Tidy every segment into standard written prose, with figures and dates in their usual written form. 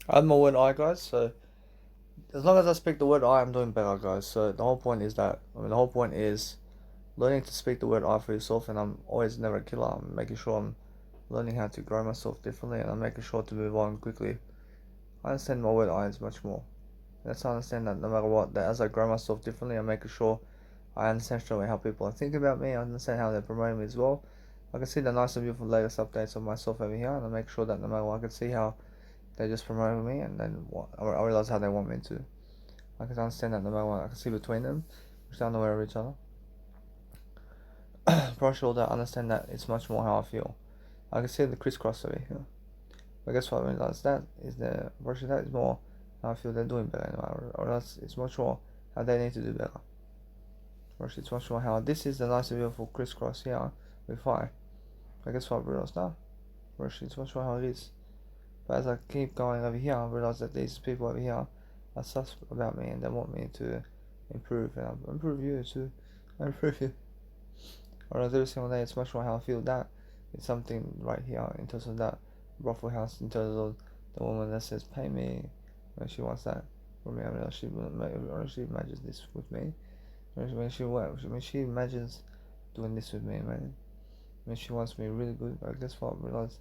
I'm a word I, guys. So as long as I speak the word I, I'm doing better, guys. So the whole point is that. The whole point is learning to speak the word I for yourself, and I'm always never a killer. I'm making sure I'm learning how to grow myself differently, and I'm making sure to move on quickly. I understand my word I is much more. That's I understand that no matter what, that as I grow myself differently, I'm making sure I understand straight how people are thinking about me. I understand how they're promoting me as well. I can see the nice and beautiful latest updates of myself over here, and I make sure that no matter what, I can see how they just promote me, and then what I realize how they want me to. I can understand that no matter what, I can see between them, which they're unaware of each other. Partial that I understand that it's much more how I feel. I can see the crisscross over here. But guess what? I realize that is the partial that is more how I feel they're doing better, or else it's much more how they need to do better. Or it's much more how this is the nice and beautiful crisscross here with fire. I guess what I realize now. Or it's much more how it is. But as I keep going over here, I realize that these people over here are sus about me and they want me to improve, and I improve you too. I improve you. Or every single day, it's much more how I feel that it's something right here in terms of that brothel house, in terms of the woman that says pay me when she wants that from me. I mean, she imagines this with me. When she imagines doing this with me, man. When she wants me really good, but guess what? I realize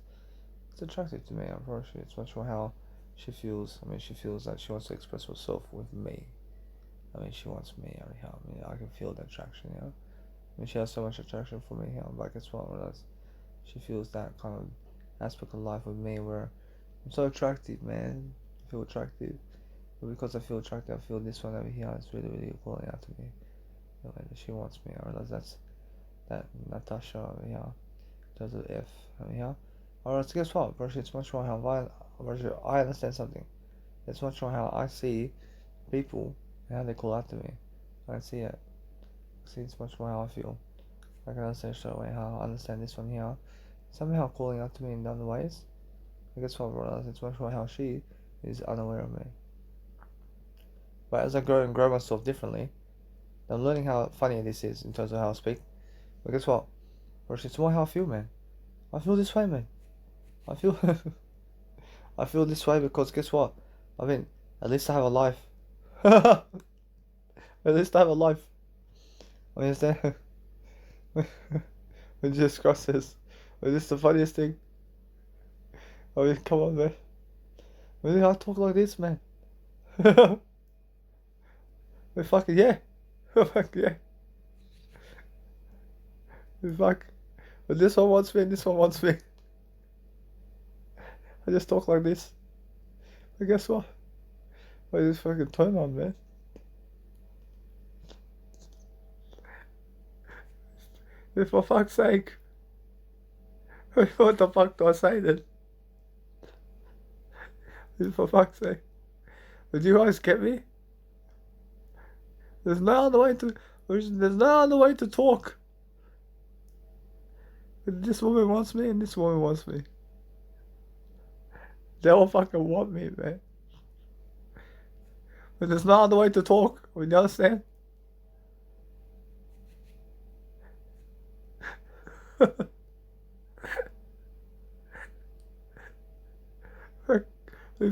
it's attractive to me. Unfortunately, it's much more how she feels. I mean, she feels that she wants to express herself with me. I mean, she wants me. I mean, I can feel the attraction. I mean, she has so much attraction for me. But guess what? I realize she feels that kind of aspect of life with me where I'm so attractive, man. I feel attractive. But because I feel attractive, I feel this one over here is really, really calling out to me. And she wants me. I realize that's that Natasha over here. There's an F over here. Alright, guess what? Versus it's much more how I understand something. It's much more how I see people and how they call out to me. I see it. See, it's much more how I feel. I can understand straight away how I understand this one here. Somehow calling out to me in other ways. I guess what I realize it's much more how she is unaware of me. But as I grow and grow myself differently, I'm learning how funny this is in terms of how I speak. But guess what? Versus it's more how I feel, man. I feel this way, man. I feel I feel this way because guess what? I mean, at least I have a life. At least I have a life. I mean, is there? It just crosses. I mean, this is the funniest thing. I mean, come on, man. I mean, I talk like this, man. I mean, fucking yeah. Fuck yeah. I mean, fuck. But this one wants me and this one wants me. I just talk like this. But guess what? I just fucking turn on, man. For fuck's sake. What the fuck do I say then? For fuck's sake. Would you guys get me? There's no other way to. There's no other way to talk. This woman wants me and this woman wants me. They all fucking want me, man. But there's no other way to talk. You understand?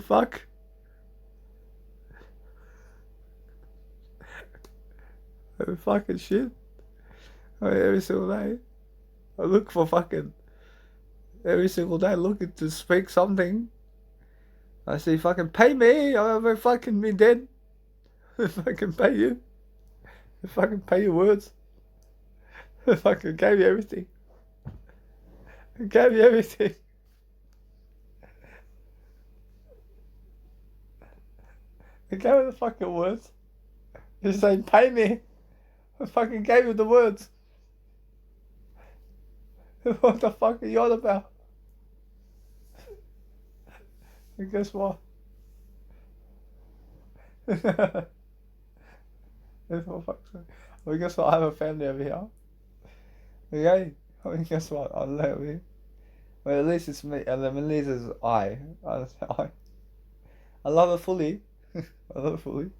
Fuck. Fucking shit. I mean, every single day. I look for fucking. Every single day looking to speak something. I say, fucking pay me. I'm fucking me dead. I fucking pay you. I fucking pay your words. I fucking gave you everything. I gave you everything. I gave you the fucking words. You're saying pay me. I fucking gave you the words. What the fuck are you on about? And guess what? For fuck's sake. Well, guess what? I have a family over here. Okay? I mean, guess what? I'll let me. Well, at least it's me. And then at least it's I. I. I love her fully. I love her fully.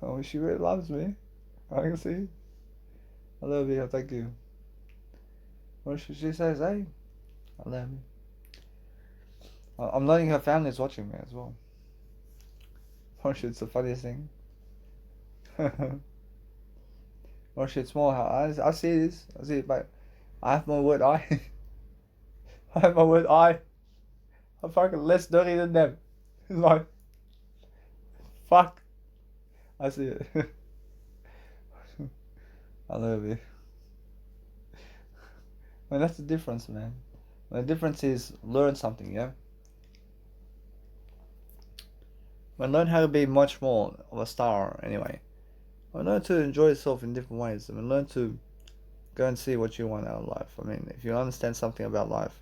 Oh, she really loves me. I can see. I love you. Thank you. Well, she says, hey, I love you. I'm learning her family's watching me as well. Gosh, it's the funniest thing. Gosh, it's more how I see this. I see it, but I have my word I. I have my word I. I'm fucking less dirty than them. It's like, fuck. I see it. I love it. Man, that's the difference, man. The difference is learn something, yeah? Man, learn how to be much more of a star, anyway. I learn to enjoy yourself in different ways. I mean, learn to go and see what you want out of life. I mean, if you understand something about life,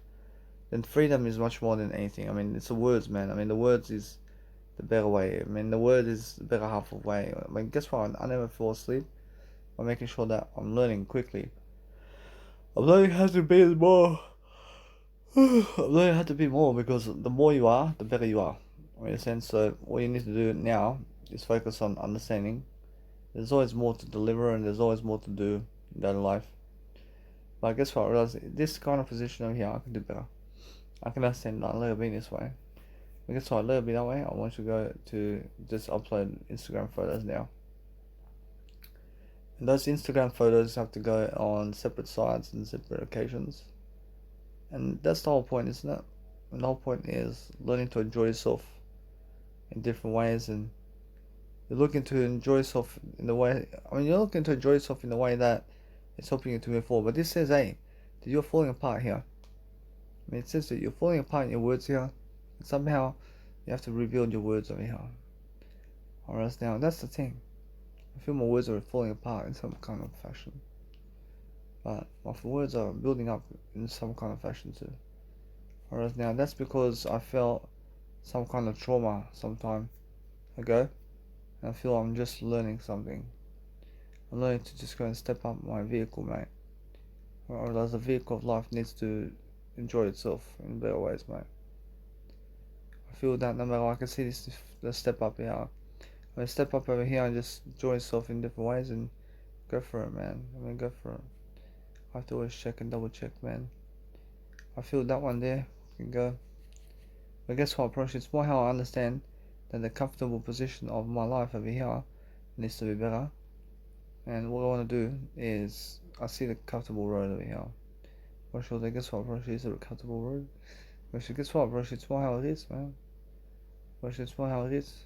then freedom is much more than anything. I mean, it's the words, man. I mean, the words is the better way. I mean, the word is the better half of the way. I mean, guess what? I never fall asleep. I'm making sure that I'm learning quickly. I'm learning how to be more. I'm learning how to be more because the more you are, the better you are. In a sense, so what you need to do now is focus on understanding. There's always more to deliver and there's always more to do in that life. But guess what? I realized this kind of position over here, I can do better. I can understand a little bit this way. But guess what? A little bit that way, I want to go to just upload Instagram photos now. And those Instagram photos have to go on separate sites and separate occasions. And that's the whole point, isn't it? And the whole point is learning to enjoy yourself in different ways, and you're looking to enjoy yourself in the way. I mean, you're looking to enjoy yourself in the way that it's helping you to move forward. But this says, hey, that you're falling apart here. I mean, it says that you're falling apart in your words here. And somehow, you have to rebuild your words over here. Or else now, that's the thing. I feel my words are falling apart in some kind of fashion. But my words are building up in some kind of fashion too. Or else now, that's because I felt some kind of trauma some time ago. I feel I'm just learning something. I'm learning to just go and step up my vehicle, mate. Or else the vehicle of life needs to enjoy itself in better ways, mate. I feel that no matter, I can see this the step up here. I mean, step up over here and just enjoy yourself in different ways and go for it, man. I mean, go for it. I have to always check and double check, man. I feel that one there can go. But guess what, approach? It's more how I understand that the comfortable position of my life over here needs to be better. And what I want to do is, I see the comfortable road over here. What should I guess what, bro? It's a comfortable road. But guess what, bro? It's more how it is, man. But it's more how it is.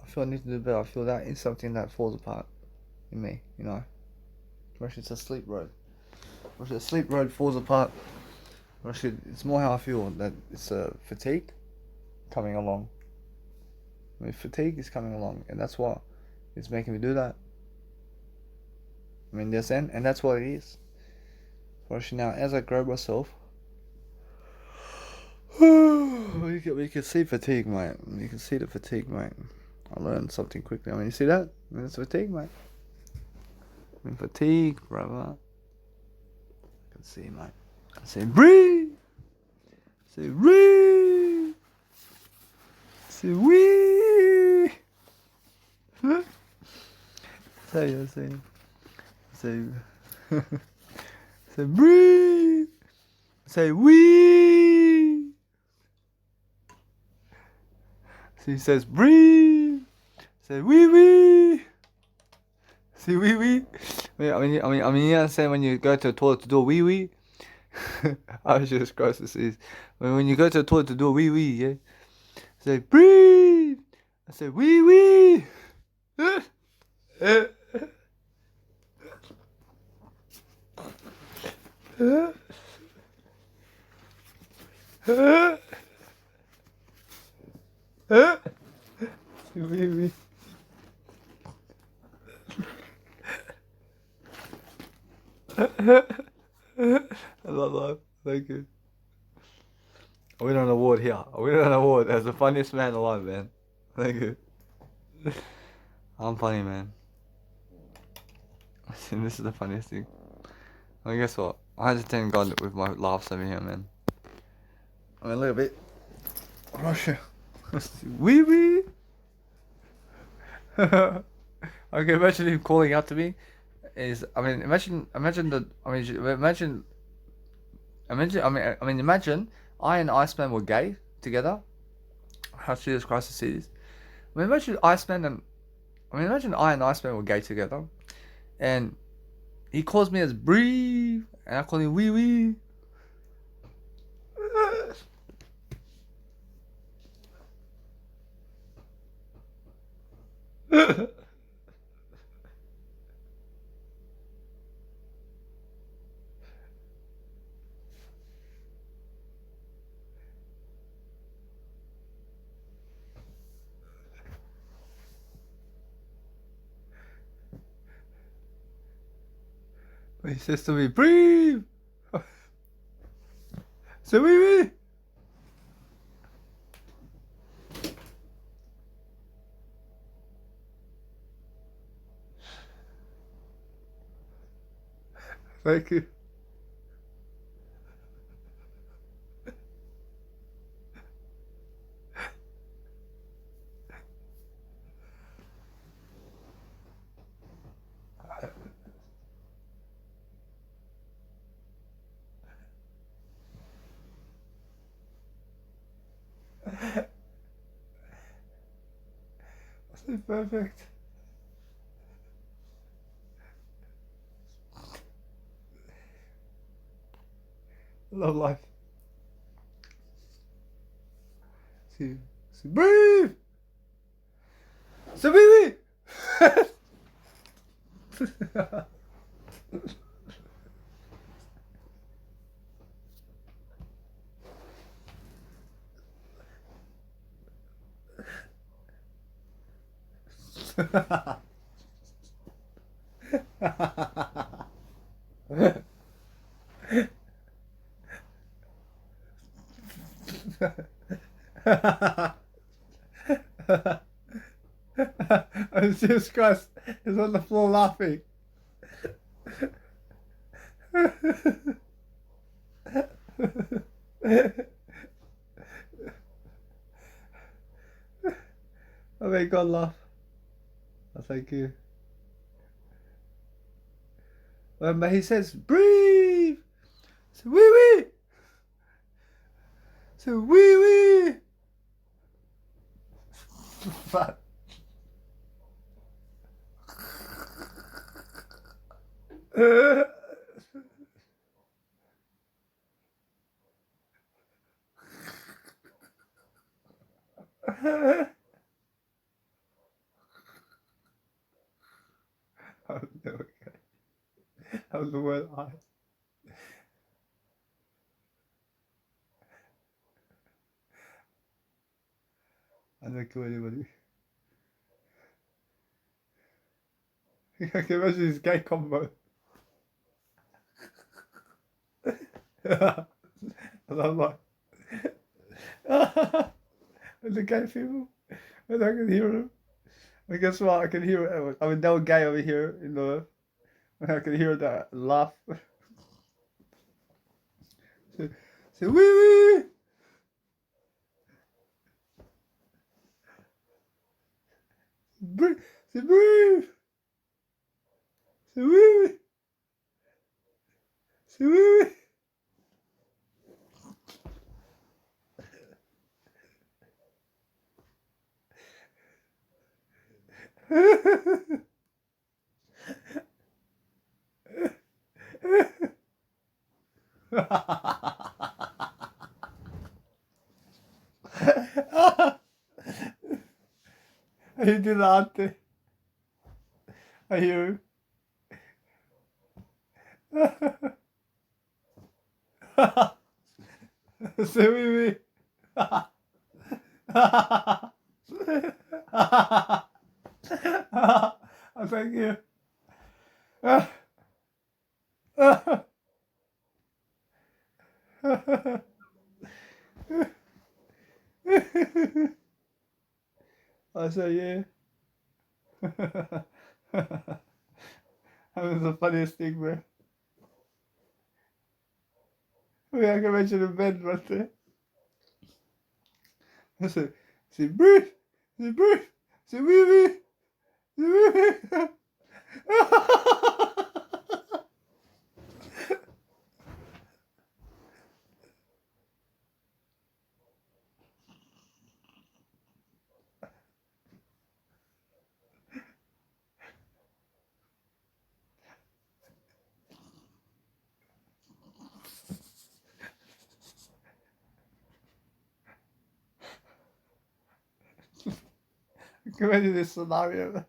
I feel I need to do better. I feel that is something that falls apart in me, you know. But it's a sleep road. But the sleep road falls apart. But it's more how I feel that it's a fatigue coming along. I mean, fatigue is coming along, and that's what is making me do that. I mean, this end, and that's what it is. But now, as I grow myself, we can see fatigue, mate. You can see the fatigue, mate. I learned something quickly. I mean, you see that? I mean, it's fatigue, mate. I mean, fatigue, brother. I can see, mate. I say, breathe. Say, breathe. Say, wee. Say, say, breathe. Say, wee. See, he says, breathe. Say, wee wee. See, wee wee. I mean, you understand when you go to the toilet to do a wee wee? I was just gross to see. When you go to the toilet to do a wee wee, yeah? Say, breathe. I say, wee wee. Wee wee. I love that. Thank you. I win an award here. I win an award as the funniest man alive, man. Thank you. I'm funny, man. And this is the funniest thing. I mean, guess what? 110 got with my laughs over here, man. I mean, a little bit. Russia. Wee wee. Okay, imagine him calling out to me. Imagine I and Iceman were gay together, how Jesus Christ sees. I mean, imagine Iceman and imagine I and Iceman were gay together, and he calls me as Bree, and I call him Wee Wee. He says to me, Bree. So Wee Wee. Thank you. That's perfect. Love life. See, breathe. So baby. And Jesus Christ is on the floor laughing. I make God laugh. I thank you. But he says, breathe. So wee wee. So wee wee. Fuck. Oh, no, okay. That was the word I. I don't kill anybody. I can imagine this gay combo. And I'm like, and the gay people, and I can hear them. And guess what? I can hear it. I mean, no gay over here in the. I can hear that laugh. So wee wee. Breathe. So breathe. So wee wee. So wee wee. He did that. I hear him. So wee wee. Oh, thank you. I say yeah. That was the funniest thing, man. I mean, I can mention the bed right there. I say, breathe, breathe, wee wee, wee wee. Imagine this scenario.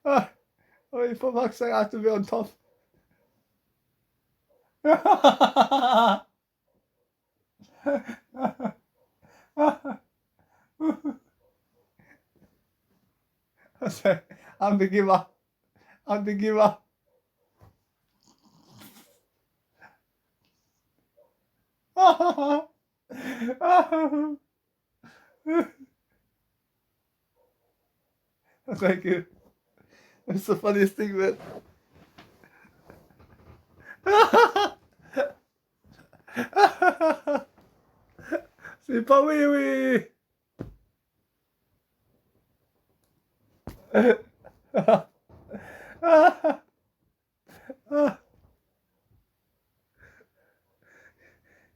I mean, for fuck's sake, I have to be on top. I say, I'm the giver. I'm the giver. Thank you. It's the funniest thing, man. C'est pas oui, oui.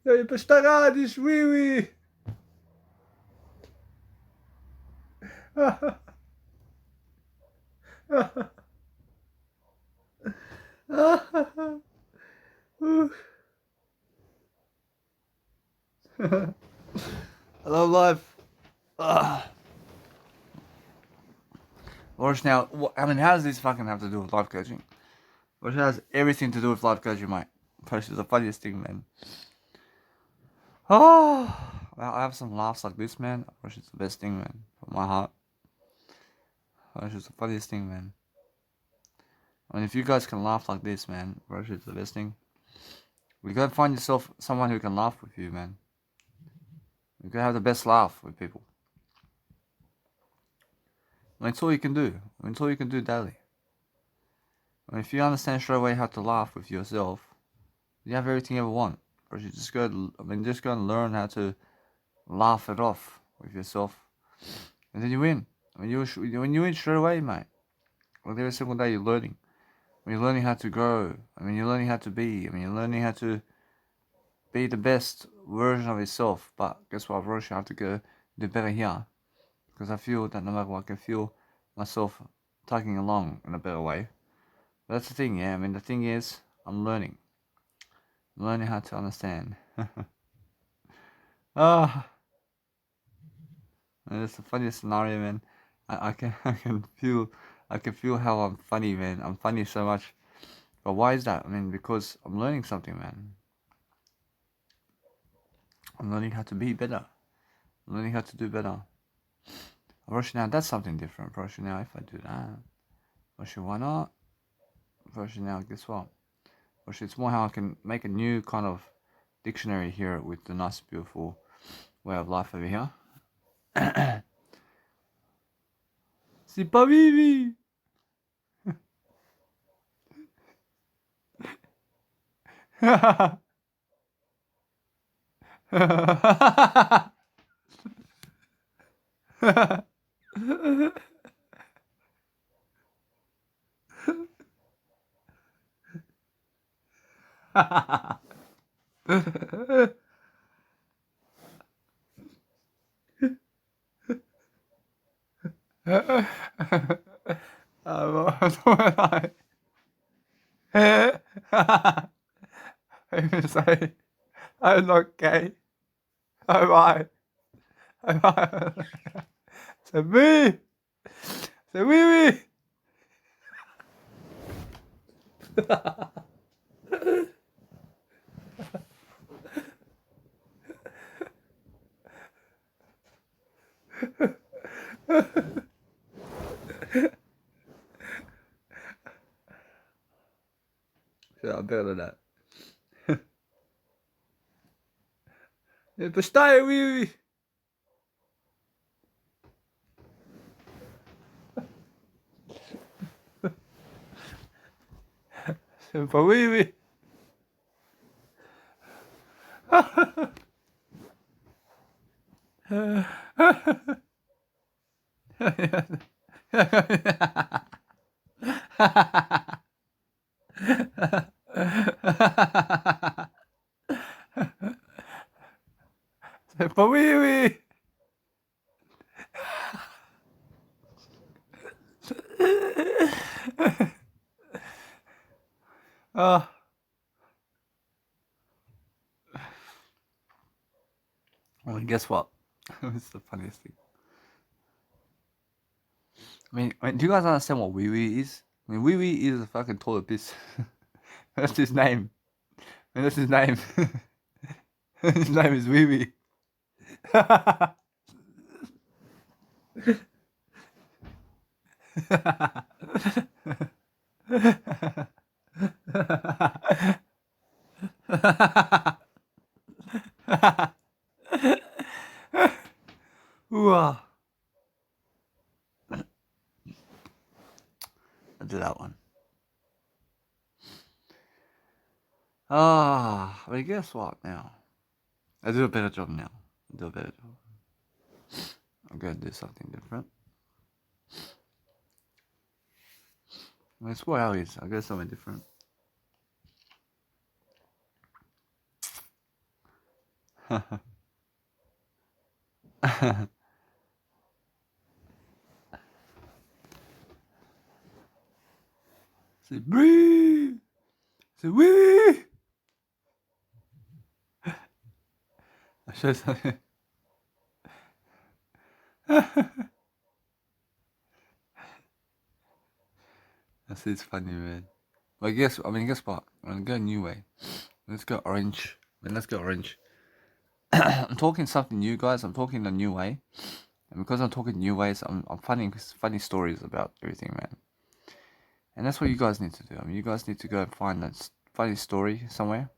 Ja, postarados, oui, oui. I love life. Rosh, now, I mean, how does this fucking have to do with life coaching? Rosh has everything to do with life coaching, mate. Rosh is the funniest thing, man. Oh, well, I have some laughs like this, man. Rosh is the best thing, man. From my heart. Rosh is the funniest thing, man. I mean, if you guys can laugh like this, man, Rosh is the best thing. You gotta find yourself someone who can laugh with you, man. You gotta have the best laugh with people. I mean, it's all you can do. I mean, it's all you can do daily. I mean, if you understand straight away how to laugh with yourself, you have everything you ever want. Or you just go and learn how to laugh it off with yourself, and then you win. I mean, when you win straight away, mate. Like every single day you're learning. I mean, you're learning how to grow. I mean, you're learning how to be. I mean, you're learning how to be the best version of yourself. But guess what, Rosh? I have to go do better here. Because I feel that no matter what, I can feel myself tugging along in a better way. But that's the thing, yeah. I mean, the thing is, I'm learning. I'm learning how to understand. It's the funniest scenario, man. I can feel how I'm funny, man. I'm funny so much. But why is that? I mean, because I'm learning something, man. I'm learning how to be better. I'm learning how to do better. Rosh, now that's something different. Rosh, now if I do that, Rosh, why not? Rosh, now guess what? Rosh, it's more how I can make a new kind of dictionary here with the nice, beautiful way of life over here. C'est pas Vivi. I say, I'm not gay. Am I? Am I? C'est oui. C'est oui, oui. Yeah, I'm better than that. Постай, oui, oui. C'est pas oui, oui. C'est pas oui, oui. Ah. Well, guess what? It's the funniest thing. Do you guys understand what Wee Wee is? Wee Wee is a fucking toilet piss. That's his name. That's his name. His name is Wee Wee. Ooh, I did that one. But guess what now? I do a better job now. I do a better job. I'm gonna do something different. It's 4 hours. I'll go something different. Say breathe. Say wee. I show something. That's it's funny, man. But guess what? I'm gonna go a new way. Let's go orange. Let's go orange. I'm talking something new, guys. I'm talking a new way. And because I'm talking new ways, I'm finding funny stories about everything, man. And that's what you guys need to do. You guys need to go and find that funny story somewhere,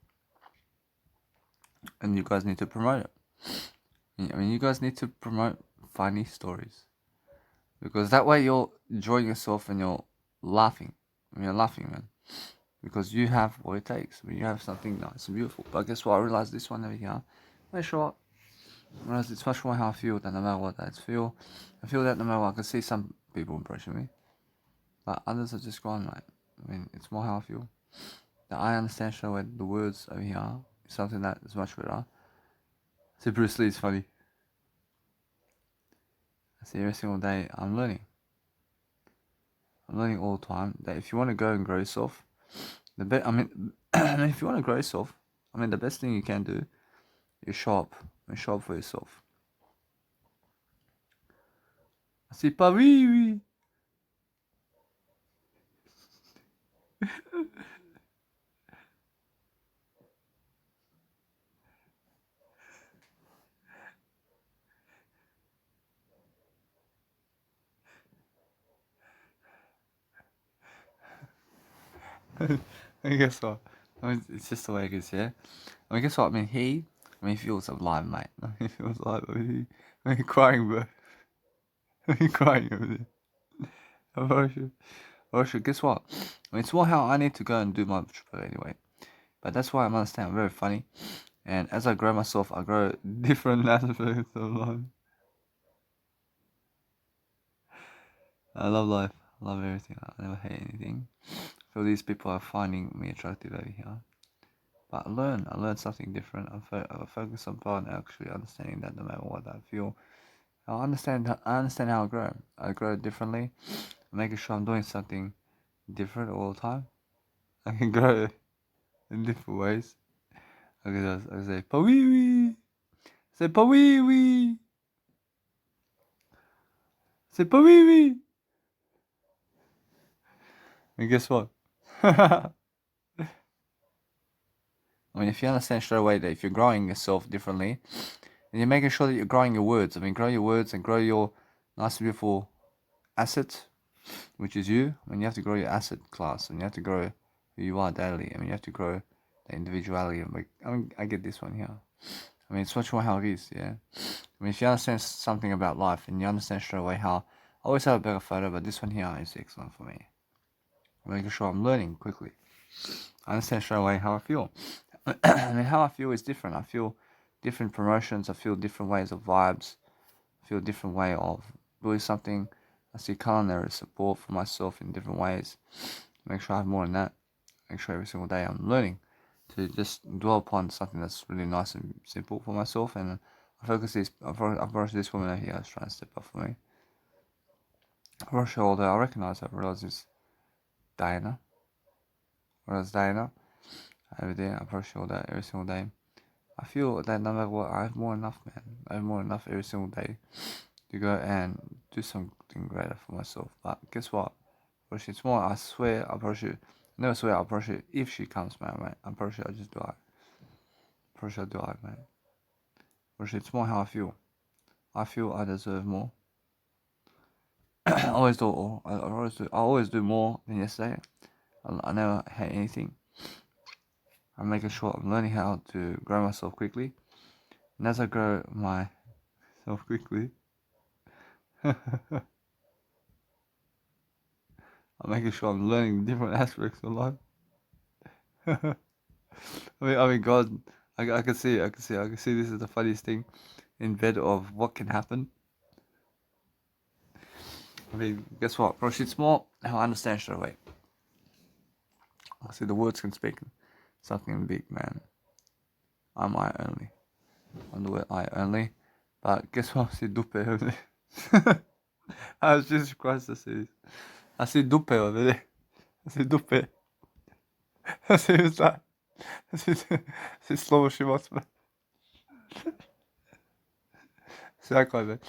and you guys need to promote it. You guys need to promote funny stories, because that way you're enjoying yourself and you're laughing. You're laughing, man, because you have what it takes. You have something nice and beautiful. But guess what? I realized this one over here. Very short. Whereas it's much more how I feel that no matter what I feel that no matter what, I can see some people impressing me, but others are just gone, right? It's more how I feel. That I understand straight away the words over here is something that is much better. See, Bruce Lee is funny. I see every single day I'm learning. I'm learning all the time. That if you want to go and grow yourself, if you want to grow yourself, the best thing you can do is show up and show up for yourself. C'est pas oui, oui. Guess what? It's just the way it is, yeah? Guess what? He feels alive, mate. He feels alive. Crying, bro. Crying over there. Guess what? It's more how I need to go and do my triple anyway. But that's why I'm understand. I'm very funny. And as I grow myself, I grow different aspects of life. I love life. I love everything. I never hate anything. I feel these people are finding me attractive over here. But I learn something different. I focus upon actually understanding that no matter what I feel, I understand how I grow. I grow differently, making sure I'm doing something different all the time. I can grow in different ways. I can say pawiwi, say pawiwi, say pawiwi. And guess what? If you understand straight away that if you're growing yourself differently, then you're making sure that you're growing your words. Grow your words and grow your nice, beautiful asset, which is you. You have to grow your asset class, and you have to grow who you are daily. You have to grow the individuality. I get this one here. It's much more how it is, yeah. If you understand something about life, and you understand straight away how, I always have a better photo, but this one here is excellent for me. Making sure I'm learning quickly. I understand straight away how I feel. How I feel is different. I feel different promotions. I feel different ways of vibes. I feel a different way of doing something. I see culinary support for myself in different ways. Make sure I have more than that. Make sure every single day I'm learning to just dwell upon something that's really nice and simple for myself. And I approach this woman over here is trying to step up for me. I approach her, although I recognize her, I realize it's Diana. Whereas Diana, over there, I approach her all day, every single day. I feel that no matter what, I have more than enough, man. I have more than enough every single day to go and do something greater for myself. But guess what? Probably it's more. I swear, I probably never swear. I probably if she comes my way, I'm probably I'll just do it. Probably I'll do it, mate. Probably it's more how I feel. I feel I deserve more. I always do. I always do more than yesterday. I never hate anything. I'm making sure I'm learning how to grow myself quickly. And as I grow myself quickly, I'm making sure I'm learning different aspects of life. I mean, God, I can see this is the funniest thing in bed of what can happen. I mean, guess what? Probably it's more how I understand straight away. I see the words can speak something big, man. I'm I only. I'm the word I only. But guess what? I see dupe only. I was just surprised to see this. I see dupe over there. I see dupe. I see who's that? I see slow she wants me. See that guy, man.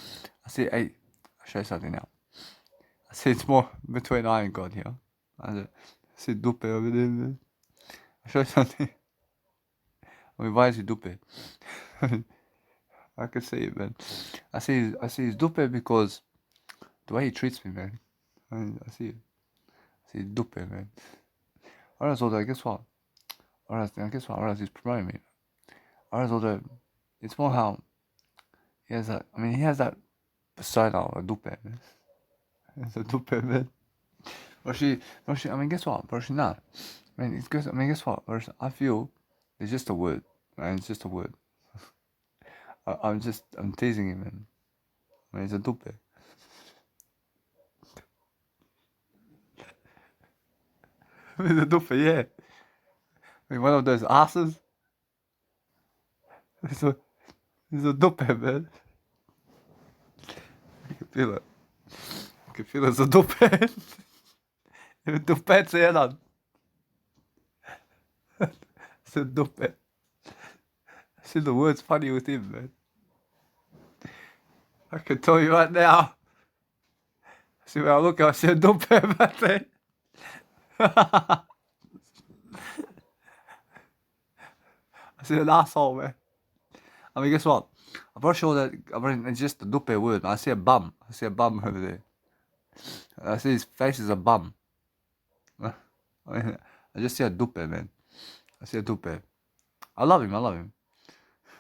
I see, hey, I'll show you something now. I see it's more between I and God here. I see dupe over there, man. I'll show you something. I mean, why is he dupe? I can see it, man. I see his dupe because the way he treats me, man. I mean, I see it. I see dupe, man. Alright, although, guess what? Alright, he's promoting me. Alright, although, it's more how he has that persona of a dupe, man. It's a dupe, man. I mean, guess what? But she not. I mean, guess what? I feel it's just a word, man. It's just a word. I'm teasing him, man. I mean, it's a dupe. It's a dupe, yeah. I mean, one of those asses. It's a dupe, man. I can feel it. I can feel it's a dupe. Dupe säger han. It's a dupe. See, the word's funny with him, man. I can tell you right now. See, when I look, I see a dupe, man. I see an asshole, man. I mean, guess what? I'm not sure that. I mean, it's just a dupe word. I see a bum. I see a bum over there. I see his face is a bum. I mean, I just see a dupe, man. I see a dupe. I love him.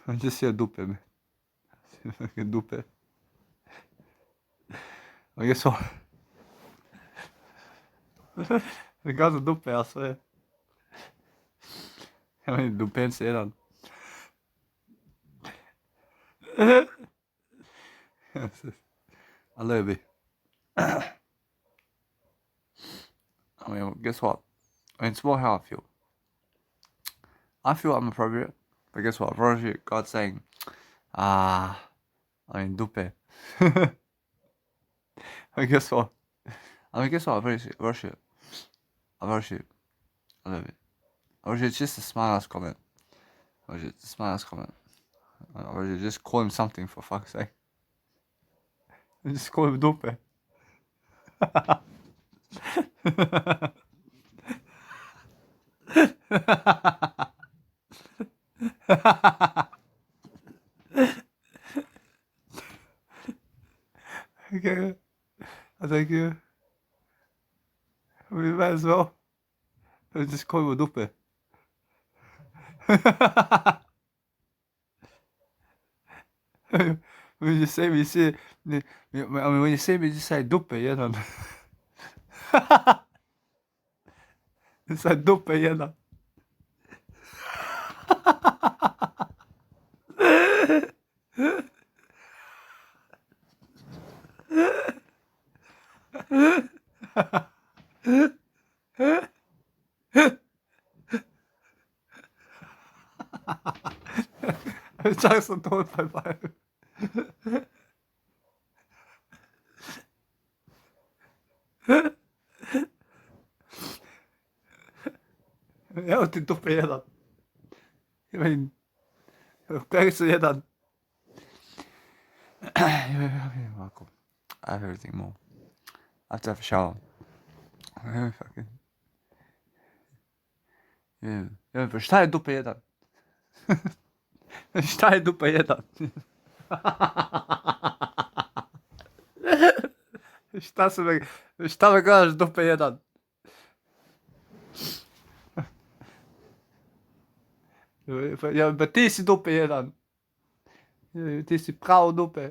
I just see a dupe, man. I see a fucking dupe. I guess what? The guy's a dupe, I swear. I mean, dupen säger han. I love it. I mean, guess what? I mean, it's more how I feel. I feel I'm appropriate, but guess what? Probably God's saying, I mean, dupe. I mean, guess what? I worship. I worship. I love it. I worship. It's just a smart ass comment. I worship. It's a smart ass comment. I worship. Just call him something for fuck's sake. Just call him dupe. Okay. I thank you. We might as well. Just call him a dupe. When you say me, say, I mean, when you say me, just say dupe, you know. It's a dupe, you know. Jackson told my wife. Jeg har ikke duppe igjen. Jeg mener, jeg så igjen. You're welcome. I have everything more. I have to have a shower. Fucking. Šta je dupe jedan? Šta je dupe jedan? Šta me gledaš dupe jedan? Ja, ti si dupe jedan. Ti si pravo dupe.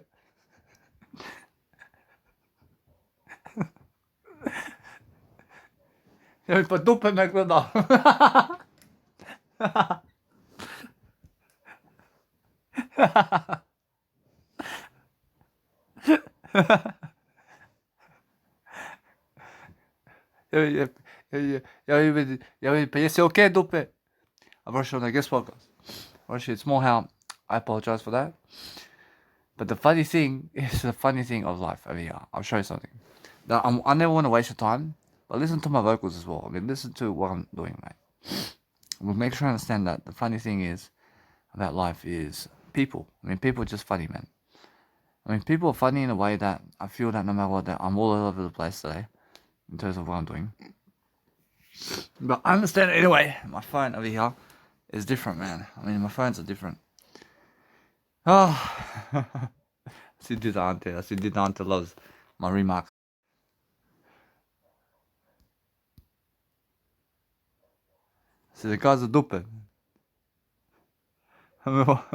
Ja, pa dupe me gleda. Pa jesi okay, dupe? I've rushed on the guest podcast. Actually, it's more how I apologize for that. But the funny thing is the funny thing of life over here. I'll show you something. Now, I never want to waste your time, but listen to my vocals as well. I mean, listen to what I'm doing, mate. We'll make sure I understand that the funny thing is about life is people. I mean, people are just funny, man. I mean, people are funny in a way that I feel that no matter what, that I'm all over the place today in terms of what I'm doing. But I understand it anyway. My phone over here is different, man. I mean, my phones are different. Oh, I see Didante loves my remarks. See, the guys are dupe. I'm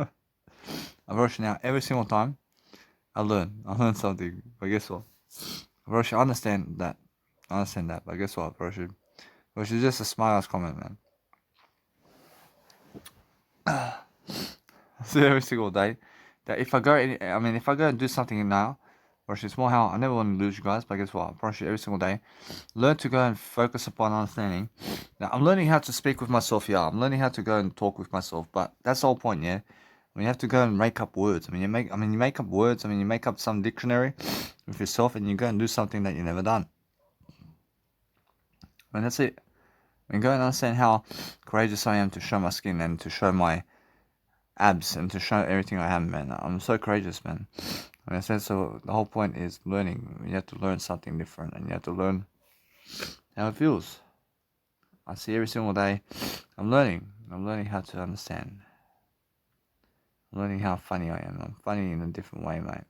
rushing out every single time. I learn something, but guess what? Roshi, I understand that, but guess what, Roshi? Roshi, just a smart ass comment, man. See, every single day, that if I go and do something now, Roshi, it's more how I never want to lose you guys, but guess what, Roshi, every single day, learn to go and focus upon understanding. Now, I'm learning how to speak with myself, yeah, I'm learning how to go and talk with myself, but that's the whole point, yeah? I mean, you have to go and make up words. You make up words. You make up some dictionary with yourself, and you go and do something that you never done. And that's it. Go and understand how courageous I am to show my skin and to show my abs and to show everything I have, man. I'm so courageous, man. I said so. The whole point is learning. You have to learn something different, and you have to learn how it feels. I see every single day. I'm learning. I'm learning how to understand. Learning how funny I am. I'm funny in a different way, mate.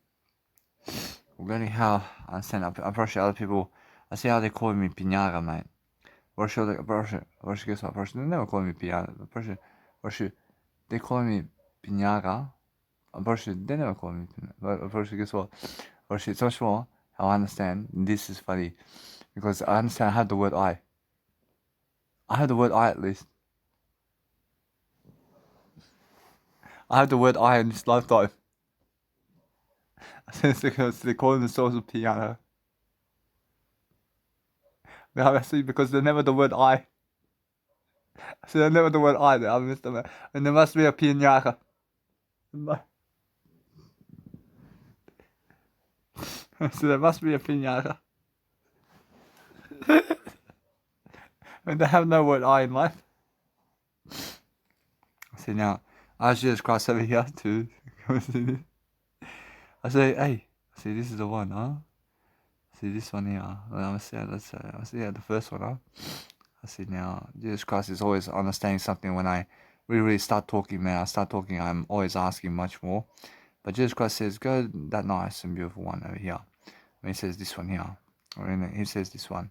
I'm learning how I understand. I approach other people. I see how they call me Piñara, mate. Guess what? They never call me Piñara. They call me Piñara. They never call me Piñara. Guess what? It's much more how I understand. This is funny. Because I understand I have the word I. I have the word I at least. I have the word I in this lifetime. Because they call themselves a piano. No, I see, because they're never the word I. So they're never the word I. I missed them. And there must be a piñata. So there must be a piñata. And they have no word I in life. See, now, I just cross over here to come see this. I say, hey, see, this is the one, huh? See this one here. Let's see the first one, huh? I see now, Jesus Christ is always understanding something when I really start talking, man. I'm always asking much more. But Jesus Christ says, go that nice and beautiful one over here. When he says this one here, or he says this one,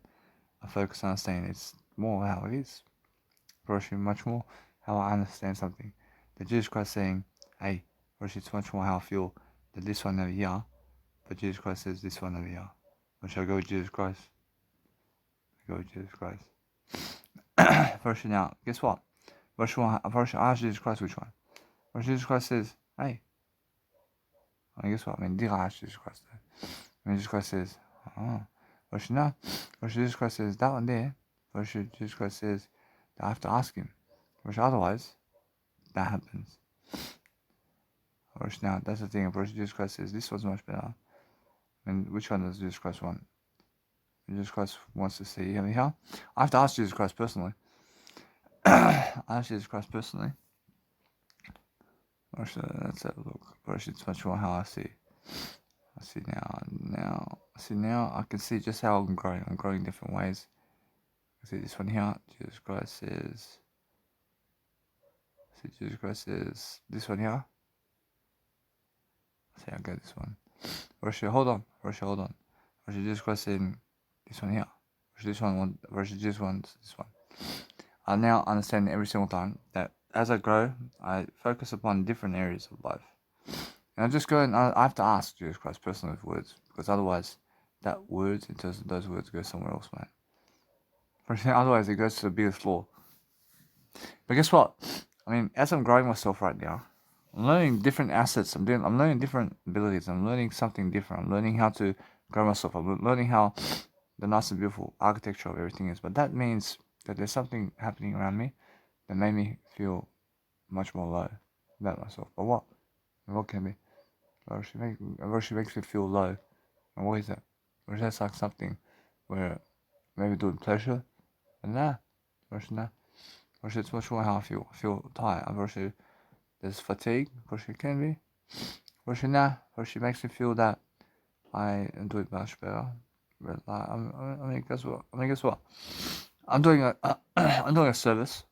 I focus on understanding it's more how it is. Roshi, much more how I understand something. That Jesus Christ saying, hey, Roshi, it's much more how I feel that this one over here, but Jesus Christ says this one over here. Or shall I go with Jesus Christ? Go with Jesus Christ. Version now, guess what? Version I ask Jesus Christ which one. Version Jesus Christ says, hey. Guess what? Did I ask Jesus Christ? Jesus Christ says, oh. Version now. Version Jesus Christ says, that one there. Version Jesus Christ says, I have to ask him. Version otherwise, that happens. Version now, that's the thing. Version Jesus Christ says, this one's much better. Which one does Jesus Christ want? Jesus Christ wants to see him here. I have to ask Jesus Christ personally. Let's have a look. It's much more how I see. See now I can see just how I'm growing. I'm growing different ways. See this one here. Jesus Christ is. See Jesus Christ is this one here. See I got this one. Versus hold on. Versus Jesus Christ in this one here. Versus this one. This one. I now understand every single time that as I grow, I focus upon different areas of life. And I just go and I have to ask Jesus Christ personally with words, because otherwise, that words, in terms of those words, go somewhere else, man. Otherwise, it goes to the biggest flaw. But guess what? I mean, as I'm growing myself right now, I'm learning different assets. I'm learning different abilities. I'm learning something different. I'm learning how to grow myself. I'm learning how the nice and beautiful architecture of everything is. But that means that there's something happening around me that made me feel much more low about myself. But what? What can be? She makes me feel low. And what is that? Or is that like something where maybe doing pleasure? And nah. Nah. It's much more how I feel. I feel tired. There's fatigue. It can be. Nah. She makes me feel that I am doing much better. But guess what? I'm doing I'm doing a service.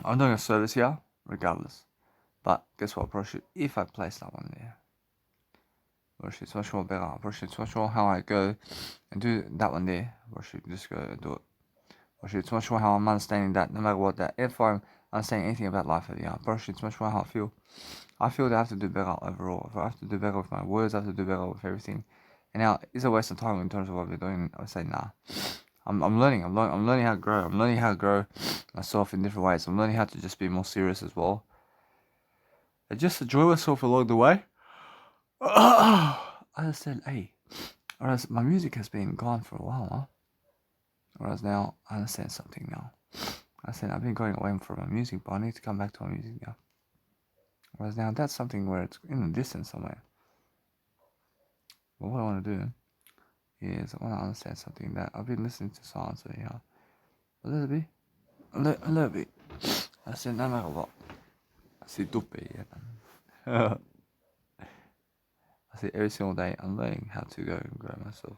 I'm doing a service here, regardless. But guess what, bro? If I place that one there, bro, it's much more better. Bro, it's much more how I go and do that one there. Bro, just go and do it. Bro, it's much more how I'm understanding that no matter what, that if I'm understanding anything about life, yeah, bro, it's much more how I feel. I feel that I have to do better overall. If I have to do better with my words, I have to do better with everything. And now, is it a waste of time in terms of what we're doing? I would say nah. I'm learning how to grow. I'm learning how to grow myself in different ways. I'm learning how to just be more serious as well. I just enjoy myself along the way. I said, hey, whereas my music has been gone for a while, huh? Whereas now, I understand something now. I said, I've been going away from my music, but I need to come back to my music now. Whereas now, that's something where it's in the distance somewhere. But what I want to do is, I want to understand something that I've been listening to songs, so yeah, a little bit. I said, no matter what. I said, dupe, yeah. I see every single day I'm learning how to go and grow myself.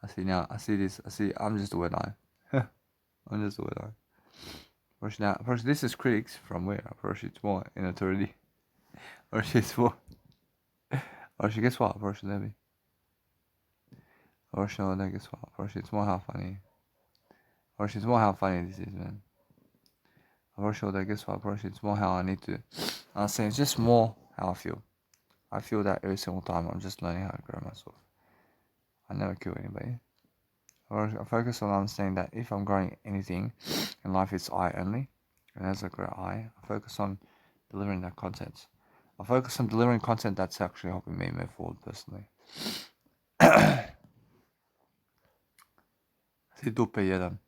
I see this, I'm just a wet eye. I'm just a wet eye. First, this is critics from where? First, it's more in authority. First, it's more. First, guess what? First, let me. First, guess what? First, it's more how funny. First, it's more how funny this is, man. First, guess what? First, it's more how I need to. I'm saying it's just more how I feel. I feel that every single time I'm just learning how to grow myself. I never kill anybody. I focus on understanding that if I'm growing anything in life, it's I only. And as I grow I focus on delivering that content. I focus on delivering content that's actually helping me move forward personally. I say dupe jeden.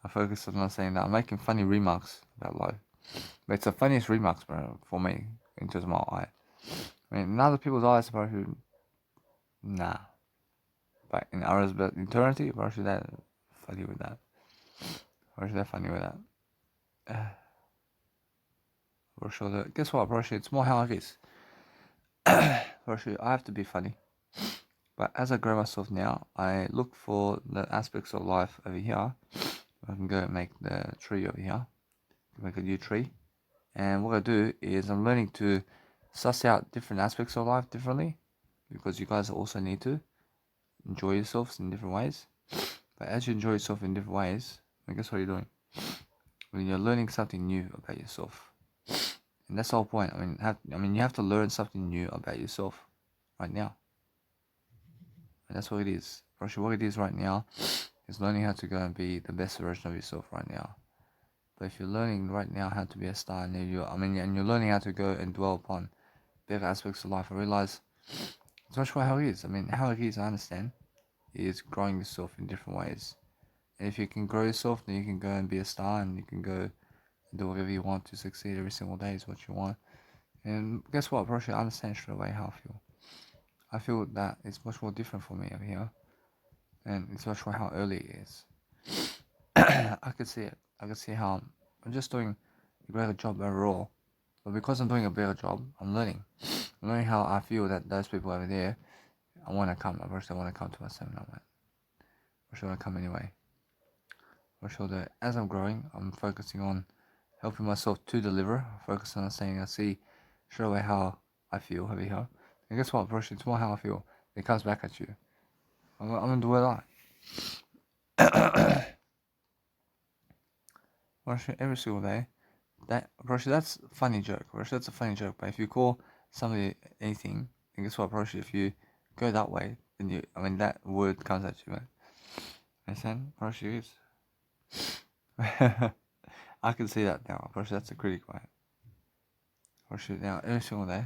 I focus on not saying that. I'm making funny remarks about life. But it's the funniest remarks, bro, for me, in terms of my eye. I mean, in other people's eyes, bro, who... Nah. But in ours, but in eternity, why should that funny with that? Why should that funny with that? Bro, guess what, bro? It's more how it is. Bro, I have to be funny. But as I grow myself now, I look for the aspects of life over here. I can go and make the tree over here. Make a new tree. And what I do is I'm learning to suss out different aspects of life differently. Because you guys also need to enjoy yourselves in different ways. But as you enjoy yourself in different ways, guess what you're doing? When you're learning something new about yourself. And that's the whole point. I mean, you have to learn something new about yourself right now. And that's what it is. What it is right now is learning how to go and be the best version of yourself right now. But if you're learning right now how to be a star, and you're learning how to go and dwell upon better aspects of life, I realize it's much more how it is. I mean, how it is, I understand, is growing yourself in different ways. And if you can grow yourself, then you can go and be a star, and you can go and do whatever you want to succeed every single day is what you want. And guess what, bro? I understand straight away how I feel. I feel that it's much more different for me over here. And it's much more how early it is. I could see it. I could see how I'm just doing better job overall. But because I'm doing a better job, I'm learning. I'm learning how I feel that those people over there, I want to come. Of course, I want to come to my seminar, man. For sure, I come anyway. For sure that as I'm growing, I'm focusing on helping myself to deliver. Focus on saying, I see straight away how I feel over here. And guess what, bro? It's more how I feel. It comes back at you. I'm gonna do what I. Every single day. That's a funny joke. That's a funny joke. But if you call somebody anything, then guess what, if you go that way, then that word comes at you, man. Understand? Is. I can see that now. That's a critic, man. Now, every single day.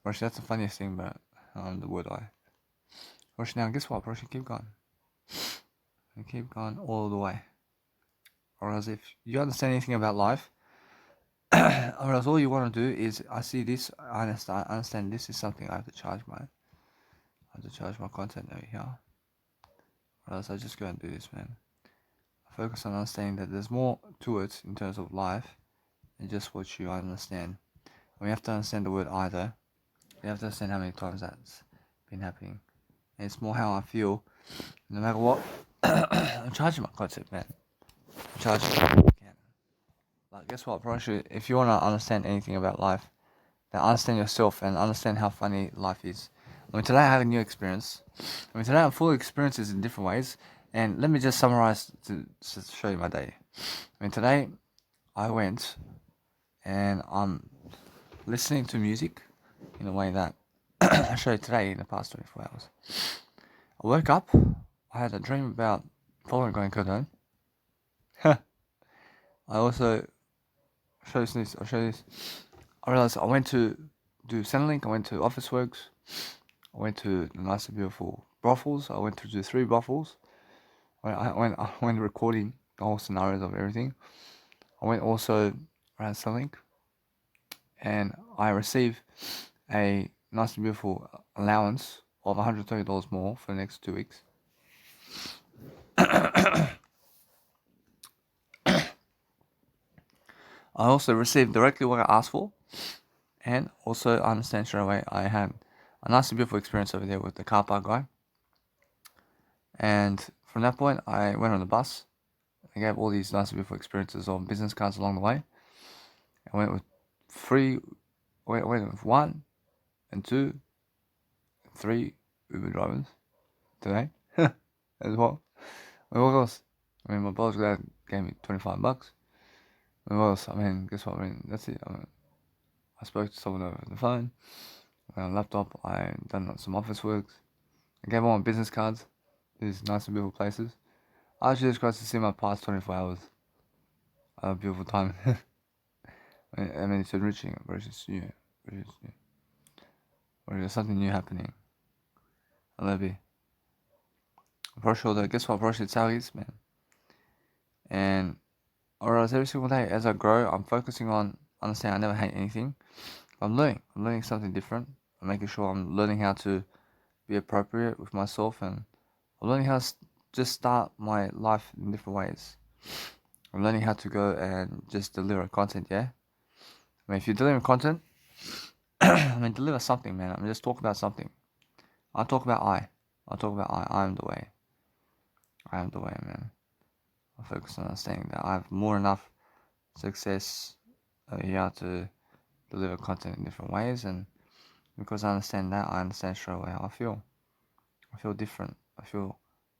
That's the funniest thing about the word I. Now, guess what, keep going. And keep going all the way. Or else if you understand anything about life, or else all you want to do is, I see this, I understand this is something I have to charge I have to charge my content over here. Or else I just go and do this, man. I focus on understanding that there's more to it in terms of life than just what you understand. And we have to understand the word either. You have to understand how many times that's been happening. And it's more how I feel, no matter what. I'm charging my content, man. I'm charging it. Like, guess what, if you want to understand anything about life, then understand yourself and understand how funny life is. Today I have a new experience. Today I'm full of experiences in different ways. And let me just summarize to show you my day. Today I went and I'm listening to music in a way that I showed you today in the past 24 hours. I woke up, I had a dream about following Grant Cardone. I also I'll show you this. I realized I went to do Centrelink, I went to Officeworks, I went to the nice and beautiful brothels, I went to do 3 brothels. I went recording the whole scenarios of everything. I went also around Centrelink, and I received a nice and beautiful allowance of $130 more for the next 2 weeks. I also received directly what I asked for, and also I understand straight away I had a nice and beautiful experience over there with the car park guy. And from that point, I went on the bus. I gave all these nice and beautiful experiences on business cards along the way. I went with 1 and 2, 3 Uber drivers today as well. What else? My boss gave me $25. What else? Guess what? That's it. I spoke to someone over the phone. On a laptop, I done some office works. I gave all my business cards. These nice and beautiful places. I actually just got to see my past 24 hours. A beautiful time. It's enriching, but it's just new. Or there's something new happening. I love it. For sure, though, guess what? It's how it is, man. And or else every single day as I grow, I'm focusing on understanding I never hate anything. I'm learning something different. I'm making sure I'm learning how to be appropriate with myself, and I'm learning how to just start my life in different ways. I'm learning how to go and just deliver content, yeah? If you're delivering content, deliver something, man. Just talk about something. I'll talk about I. I am the way. I am the way, man. I focus on understanding that I have more enough success here to deliver content in different ways, and because I understand that, I understand straight away how I feel. I feel different. I feel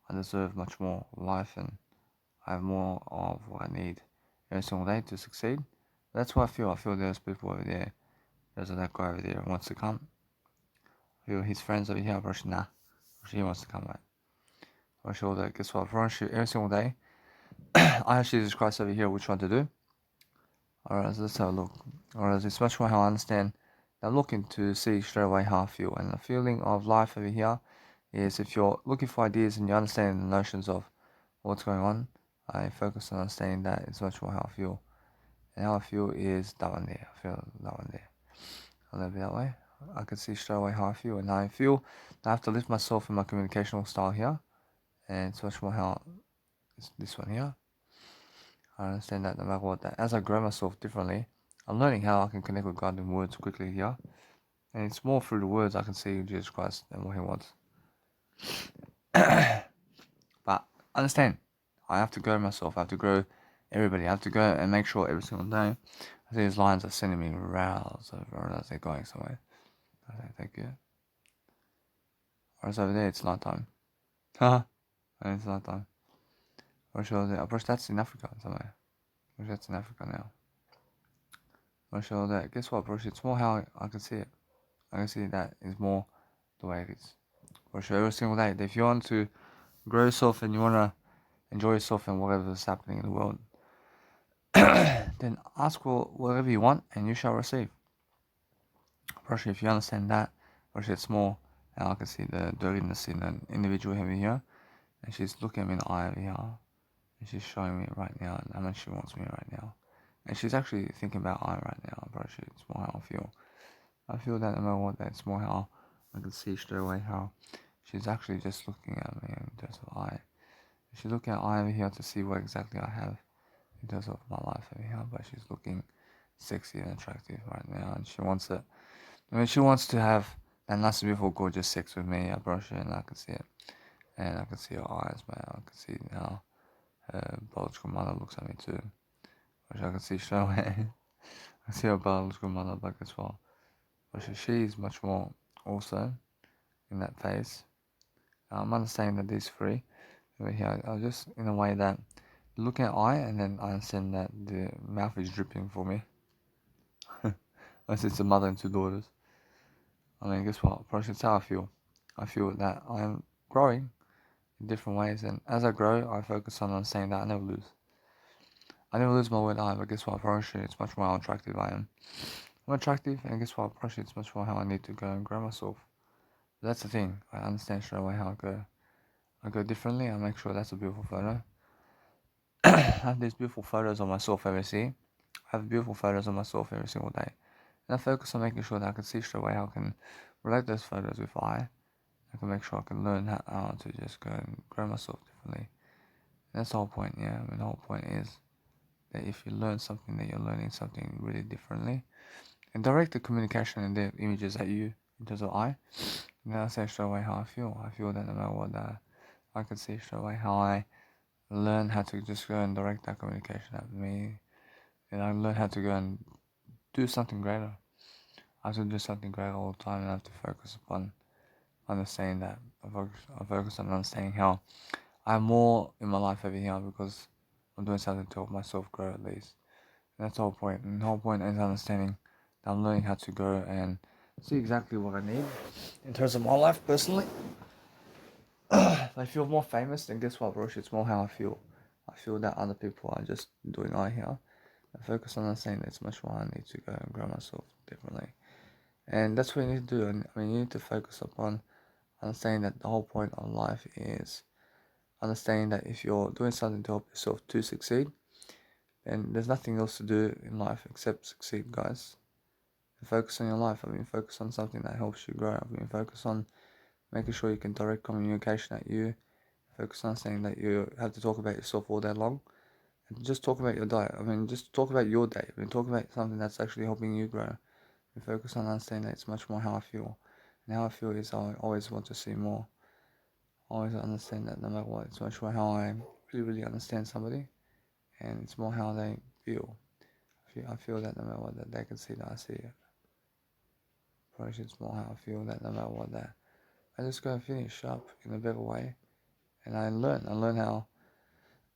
I deserve much more life, and I have more of what I need every single day to succeed. That's what I feel. I feel there's people over there. There's that guy over there who wants to come. I feel his friends over here, he wants to come, right? For sure that, guess what? For every single day, I actually Jesus Christ over here which one to do. Alright, let's have a look. Alright, it's much more how I understand. I'm looking to see straight away how I feel. And the feeling of life over here is, if you're looking for ideas and you understand the notions of what's going on, I focus on understanding that it's much more how I feel. And how I feel is that one there. I feel that one there. A little bit that way. I can see straight away how I feel. And how I feel, I have to lift myself in my communicational style here. And it's much more how it's this one here. I understand that no matter what, that as I grow myself differently, I'm learning how I can connect with God in words quickly here. And it's more through the words I can see Jesus Christ and what He wants. But understand, I have to grow myself. I have to grow everybody. I have to go and make sure every single day these lines are sending me rows over as they're going somewhere. I say thank you. Whereas over there it's nighttime. Haha. And it's nighttime. I brush that's in Africa somewhere. Brush that's in Africa now. Brush all that. Guess what, brush? It's more how I can see it. I can see that is more the way it is. Brush every single day. If you want to grow yourself and you want to enjoy yourself and whatever is happening in the world, then ask for whatever you want and you shall receive. Brush, if you understand that, brush it's more how I can see the dirtiness in an individual over here, and she's looking at me in the eye over here, and she's showing me right now how much she wants me right now. And she's actually thinking about I right now, brush. It's more how I feel. I feel that no matter what, that's more how I can see straight away how she's actually just looking at me in terms of I. She's looking at I over here to see what exactly I have in terms of my life over here, but she's looking sexy and attractive right now, and she wants it. I mean, she wants to have that nice, beautiful, gorgeous sex with me. I brush it and I can see it, and I can see her eyes, man. I can see how her biological mother looks at me too, which I can see straight away. I see her biological mother back as well. But she's much more also in that phase. I'm understanding that these three over here are just in a way that looking at eye and then I understand that the mouth is dripping for me. Unless it's a mother and two daughters. I mean, guess what? Probably that's how I feel. I feel that I'm growing in different ways, and as I grow, I focus on understanding that I never lose. I never lose my word I, but guess what? Probably it's much more how attractive I am. I'm attractive, and guess what? Probably it's much more how I need to go and grow myself. That's the thing. I understand straight away how I go. I go differently. I make sure that's a beautiful photo. I have these beautiful photos of myself every day. I have beautiful photos of myself every single day. And I focus on making sure that I can see straight away how I can relate those photos with I can make sure I can learn how to just go and grow myself differently. And that's the whole point, yeah. I mean, the whole point is that if you learn something, that you're learning something really differently. And direct the communication and the images at you in terms of I. And then I say straight away how I feel. I feel that no matter what, I can see straight away how I learn how to just go and direct that communication at me. And I learn how to go and do something greater. I have to do something greater all the time and I have to focus upon understanding that. I focus on understanding how I'm more in my life over here because I'm doing something to help myself grow at least. And that's the whole point. And the whole point is understanding that I'm learning how to grow and see exactly what I need in terms of my life personally. If I feel more famous, then guess what, Rosh? It's more how I feel. I feel that other people are just doing I here. I focus on understanding that it's much more I need to go and grow myself differently. And that's what you need to do. And I mean, you need to focus upon understanding that the whole point of life is understanding that if you're doing something to help yourself to succeed, then there's nothing else to do in life except succeed, guys. And focus on your life. I mean, focus on something that helps you grow. I mean, focus on making sure you can direct communication at you. Focus on saying that you have to talk about yourself all day long. And just talk about your diet. I mean, just talk about your day. I mean, talk about something that's actually helping you grow. And focus on understanding that it's much more how I feel. And how I feel is I always want to see more. I always understand that no matter what, it's much more how I really understand somebody. And it's more how they feel. I feel that no matter what, that they can see that I see it. Probably it's more how I feel that no matter what, that I just go and finish up in a better way. And I learn how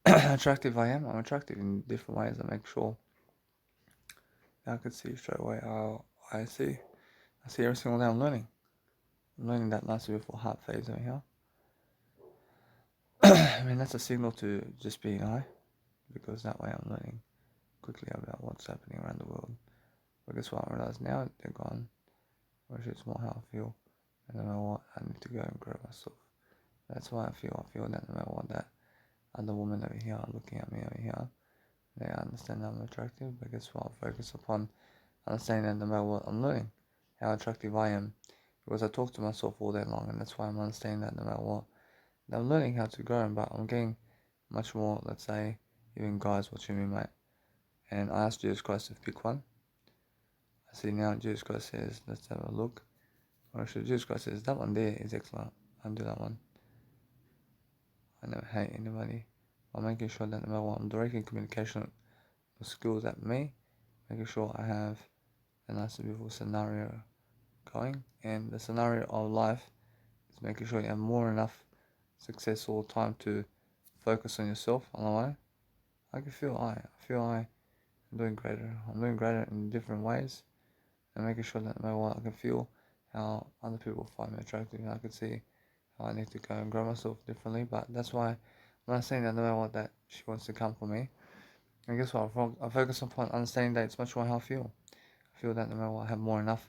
attractive I am. I'm attractive in different ways. I make sure that I can see straight away how I see. I see every single day I'm learning. I'm learning that nice beautiful heart phase over here. I mean, that's a signal to just being I, because that way I'm learning quickly about what's happening around the world. But guess what? I realize now they're gone. Which it's more how I feel. And no matter what, I need to go and grow myself. That's why I feel that no matter what, that other woman over here looking at me over here, they understand that I'm attractive. But guess what? I focus upon understanding that no matter what, I'm learning how attractive I am. Because I talk to myself all day long, and that's why I'm understanding that no matter what, I'm learning how to grow, but I'm getting much more, let's say, even guys watching me, mate. And I asked Jesus Christ to pick one. I see now Jesus Christ says, let's have a look. Or actually, Jesus Christ says, that one there is excellent. I'll do that one. I never hate anybody. I'm making sure that no matter what, I'm directing communication skills at me, making sure I have a nice beautiful scenario going. And the scenario of life is making sure you have more enough success all the time to focus on yourself on the way. I can feel I'm doing greater. I'm doing greater in different ways, and making sure that no matter what, I can feel how other people find me attractive. I can see how I need to go and grow myself differently. But that's why I'm not saying that no matter what, that she wants to come for me. And guess what? I focus upon understanding that it's much more how I feel. I feel that no matter what, I have more enough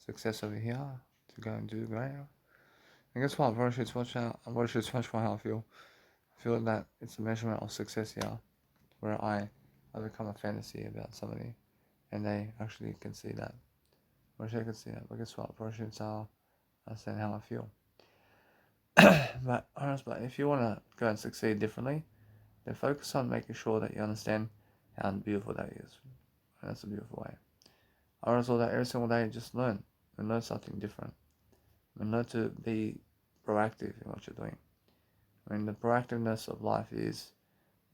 success over here to go and do greater. And guess what? Bro, it's much more how I feel. I feel that it's a measurement of success here, where I become a fantasy about somebody, and they actually can see that. Wish I could see that, but guess what? It's how I understand how I feel. But honestly, if you want to go and succeed differently, then focus on making sure that you understand how beautiful that is. And that's a beautiful way. I also that every single day just learn and learn something different. And learn to be proactive in what you're doing. I mean, the proactiveness of life is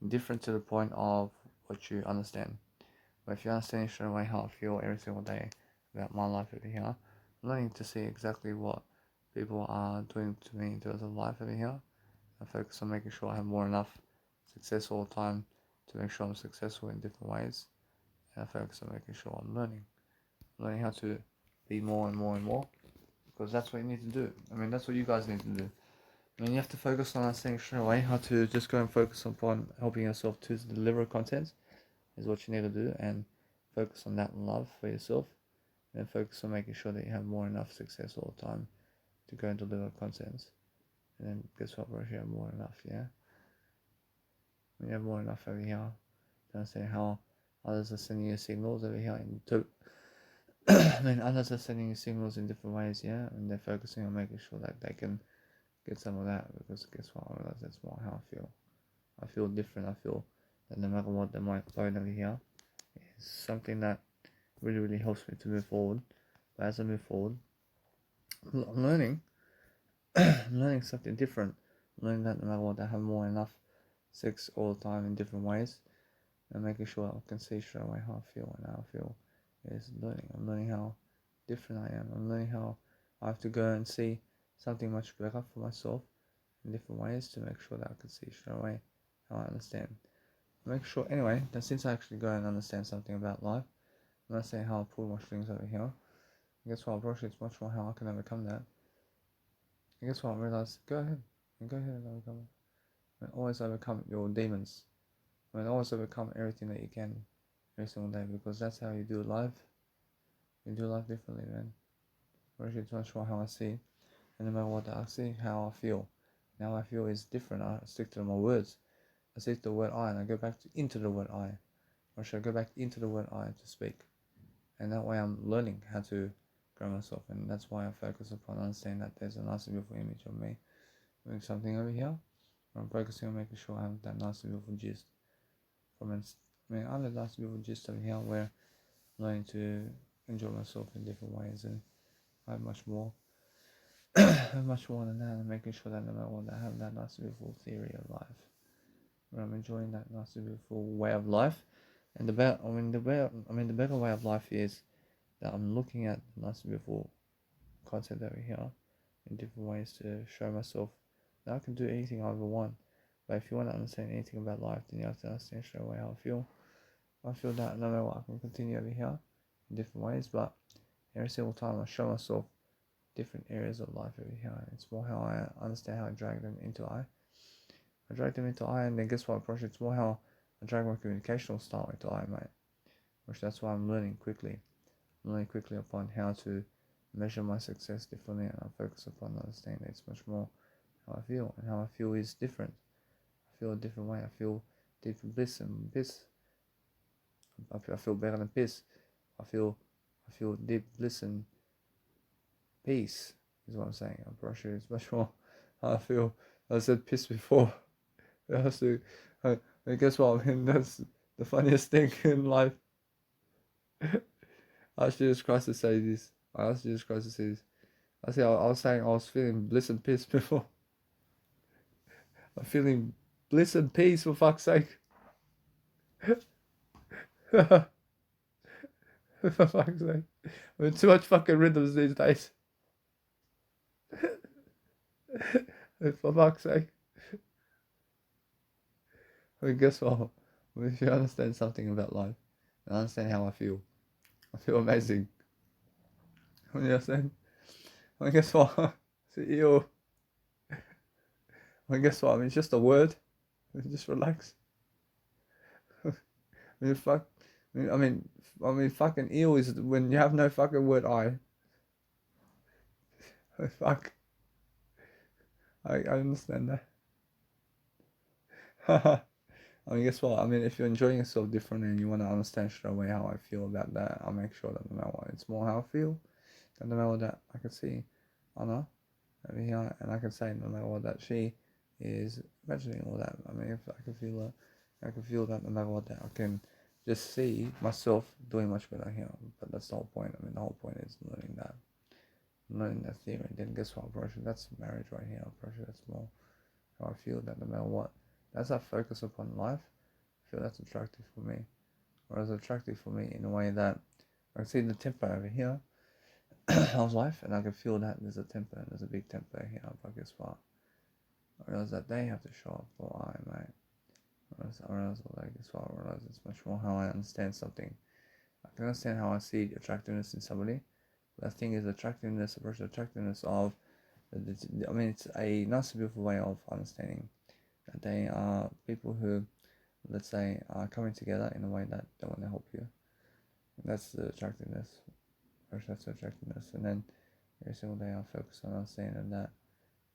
different to the point of what you understand. But if you understand straight away how I feel every single day about my life over here, I'm learning to see exactly what people are doing to me in terms of life over here. I focus on making sure I have more enough success all the time to make sure I'm successful in different ways. And I focus on making sure I'm learning how to be more and more and more, because that's what you need to do. I mean, that's what you guys need to do. I mean, you have to focus on that thing straight away. How to just go and focus upon helping yourself to deliver content is what you need to do, and focus on that love for yourself, and focus on making sure that you have more enough success all the time to go and deliver content. And then guess what, bro? You have more enough, yeah? When you have more enough over here, to understand how others are sending you signals over here. I mean, others are sending you signals in different ways, yeah? And they're focusing on making sure that they can get some of that, because guess what? I realize that's more how I feel. I feel different. I feel that no matter what, they might throw over here is something that really, really helps me to move forward. But as I move forward, I'm learning. I'm learning something different. I'm learning that no matter what, I have more enough sex all the time in different ways, and making sure I can see straight away how I feel and how I feel is learning. I'm learning how different I am. I'm learning how I have to go and see something much better for myself in different ways to make sure that I can see straight away how I understand. Make sure anyway that since I actually go and understand something about life, I'm not saying how I pull my strings over here. And guess what? Approach it's much more how I can overcome that. And guess what? I realized go ahead and overcome it. And always overcome your demons. I mean, always overcome everything that you can every single day, because that's how you do life. You do life differently, man. Approach it's much more how I see, and no matter what I see, how I feel. Now I feel is different. I stick to my words. I stick to the word I, and I go back into the word I. Or should I go back into the word I to speak? And that way I'm learning how to grow myself, and that's why I focus upon understanding that there's a nice and beautiful image of me doing something over here. I'm focusing on making sure I have that nice and beautiful gist I mean, I have a nice and beautiful gist over here where I'm learning to enjoy myself in different ways, and I have much more I have much more than that, and making sure that no matter what, I have that nice and beautiful theory of life, where I'm enjoying that nice and beautiful way of life. And the better way of life is that I'm looking at nice and beautiful content over here in different ways to show myself that I can do anything I ever want. But if you want to understand anything about life, then you have to understand straight away how I feel. I feel that no matter what, I can continue over here in different ways, but every single time I show myself different areas of life over here, and it's more how I understand how I drag them into I drag them into I, and then guess what, It's more how I drag my communicational style into I, mate. Which that's why I'm learning quickly. I'm learning quickly upon how to measure my success differently, and I focus upon understanding that it's much more how I feel, and how I feel is different. I feel a different way. I feel deep bliss and piss. I feel better than piss. I feel deep bliss and peace is what I'm saying. I'm pretty sure it's much more how I feel. I said piss before. I have to And guess what? I mean, that's the funniest thing in life. I asked Jesus Christ to say this. I asked Jesus Christ to say this. I was saying I was feeling bliss and peace before. I'm feeling bliss and peace for fuck's sake. For fuck's sake. I mean, too much fucking rhythms these days. For fuck's sake. I mean, guess what? I mean, if you understand something about life, and understand how I feel amazing. I mean, you understand? I mean, guess what? CEO. I mean, guess what? I mean, it's just a word. I mean, just relax. I mean, fuck. I mean, fucking eel is when you have no fucking word I. Fuck. I understand that. I mean, guess what? I mean, if you're enjoying yourself differently and you want to understand straight away how I feel about that, I'll make sure that no matter what, it's more how I feel. And no matter what that, I can see Anna over here, and I can say no matter what that she is imagining all that. I mean, if I can feel it, I can feel that no matter what that, I can just see myself doing much better here. But that's the whole point. I mean, the whole point is learning that theory. Then guess what, bro? That's marriage right here, bro. That's more how I feel that no matter what, as I focus upon life, I feel that's attractive for me. Or it's attractive for me in a way that I can see the temper over here of life, and I can feel that there's a temper, and there's a big temper here. But guess what? I realize that they have to show up for I, mate. I realize like guess what? I realize it's much more how I understand something. I can understand how I see attractiveness in somebody. But the thing is, attractiveness versus attractiveness of, I mean, it's a nice, beautiful way of understanding that they are people who, let's say, are coming together in a way that they want to help you. And that's the attractiveness. First, that's the attractiveness. And then every single day I focus on understanding that